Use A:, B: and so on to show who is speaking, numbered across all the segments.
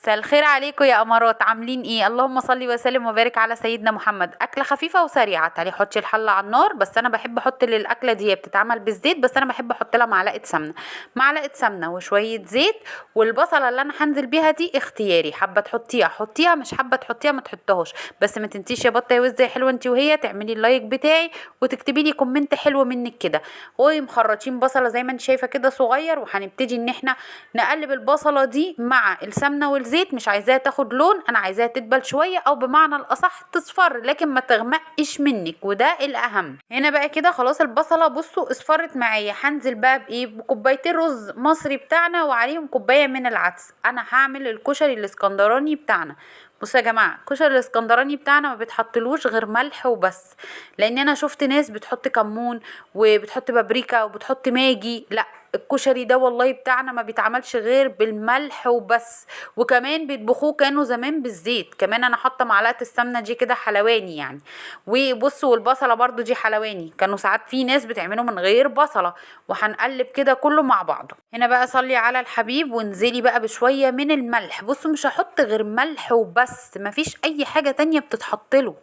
A: مساء الخير عليكم يا امارات، عاملين ايه؟ اللهم صل وسلم وبارك على سيدنا محمد. اكله خفيفه وسريعه. تعالي حطي الحله على النار، بس انا بحب احط للاكله دي، هي بتتعمل بالزيت بس انا بحب احط لها معلقه سمنه. معلقه سمنه وشويه زيت. والبصله اللي انا هنزل بيها دي اختياري، حابه تحطيها حطيها، مش حابه تحطيها ما تحطهاش. بس ما تنسيش يا بطه يا وزه يا حلوه انت وهي تعملي اللايك بتاعي وتكتبي لي كومنت حلو منك كده. ومخرطين بصله زي ما انت شايفه كده صغير، وهنبتدي ان احنا نقلب البصله دي مع السمنه والزيت. مش عايزاها تاخد لون، انا عايزاها تدبل شويه او بمعنى الاصح تصفر، لكن ما تغمقش منك، وده الاهم. هنا بقى كده خلاص البصله بصوا اصفرت معايا. هنزل بقى بايه؟ بكوبايتين رز مصري بتاعنا وعليهم كوبايه من العدس. انا هعمل الكشري الاسكندراني بتاعنا. بصوا يا جماعه، الكشري الاسكندراني بتاعنا ما بتحطلوش غير ملح وبس. لان انا شفت ناس بتحط كمون وبتحط بابريكا وبتحط ماجي، لا، الكشري ده والله بتاعنا ما بيتعملش غير بالملح وبس. وكمان بيطبخوه كانوا زمان بالزيت. كمان انا حاطه معلقه السمنه دي كده حلواني يعني. وبصوا والبصله برضو دي حلواني، كانوا ساعات في ناس بتعمله من غير بصله. وهنقلب كده كله مع بعضه. هنا بقى صلي على الحبيب وانزلي بقى بشويه من الملح. بصوا مش هحط غير ملح وبس، مفيش اي حاجه تانية بتتحط له.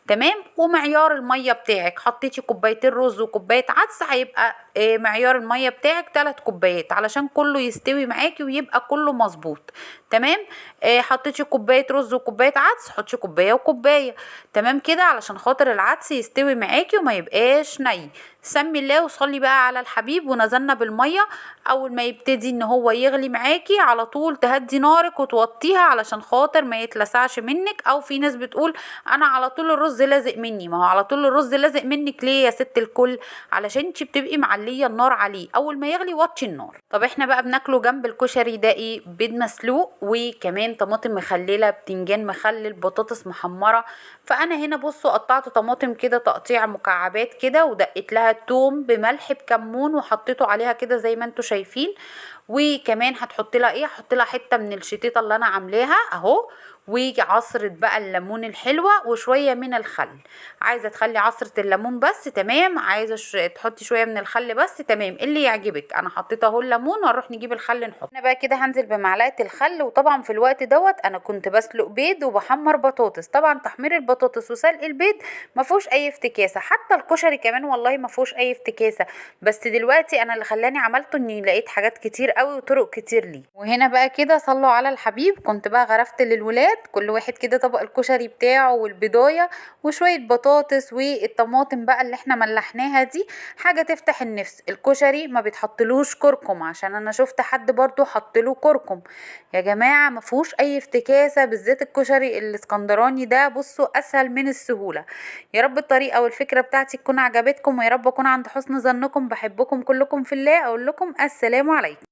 A: تمام. ومعيار الميه بتاعك، حطيتي كوبايتين رز وكوبايه عدس، هيبقى معيار الميه بتاعك 3 كوبايات علشان كله يستوي معاكي ويبقى كله مظبوط. تمام. حطيتي كوبايه رز وكوبايه عدس، حطي كوبايه وكوبايه. تمام كده علشان خاطر العدس يستوي معاكي وما يبقاش ني. سمي الله وصلي بقى على الحبيب. ونزلنا بالميه. اول ما يبتدي ان هو يغلي معاكي على طول تهدي نارك وتوطيها علشان خاطر ما يتلسعش منك. او في ناس بتقول انا على طول الرز لازق مني. ما هو على طول الرز لازق منك ليه يا ست الكل؟ علشان انت بتبقي معليه النار عليه، اول ما يغلي وطي النار. طب احنا بقى بناكله جنب الكشري ده ايه؟ بيض مسلوق، وكمان طماطم مخلله، بتنجان مخلل، بطاطس محمره. فانا هنا بصوا قطعت طماطم كده تقطيع مكعبات كده، ودقت لها توم بملح بكمون وحطيته عليها كده زي ما انتوا شايفين. وكمان هتحط لها ايه؟ هحط لها حته من الشتيطه اللي انا عاملاها اهو. وعصرة بقى الليمون الحلوة وشوية من الخل. عايزة تخلي عصرة الليمون بس تمام، عايزة تحطي شوية من الخل بس تمام، اللي يعجبك. انا حطيت اهو الليمون، وهنروح نجيب الخل نحط. انا بقى كده هنزل بمعلقة الخل. وطبعا في الوقت دوت انا كنت بسلق بيض وبحمر بطاطس. طبعا تحمير البطاطس وسلق البيض ما فيهوش اي افتكاسة، حتى الكشري كمان والله ما فيهوش اي افتكاسة. بس دلوقتي انا اللي خلاني عملته اني لقيت حاجات كتير قوي وطرق كتير ليه. وهنا بقى كده صلوا على الحبيب. كنت بقى غرفت للولاد كل واحد كده طبق الكشري بتاعه والبضايه وشويه بطاطس والطماطم بقى اللي احنا ملحناها دي. حاجه تفتح النفس. الكشري ما بيتحطلوش كركم، عشان انا شفت حد برضو حطله كركم. يا جماعه ما فيهوش اي افتكاسه، بالذات الكشري الاسكندراني ده بصوا اسهل من السهوله. يا رب الطريقه والفكره بتاعتي تكون عجبتكم، ويا رب اكون عند حسن ظنكم. بحبكم كلكم في الله. اقول لكم السلام عليكم.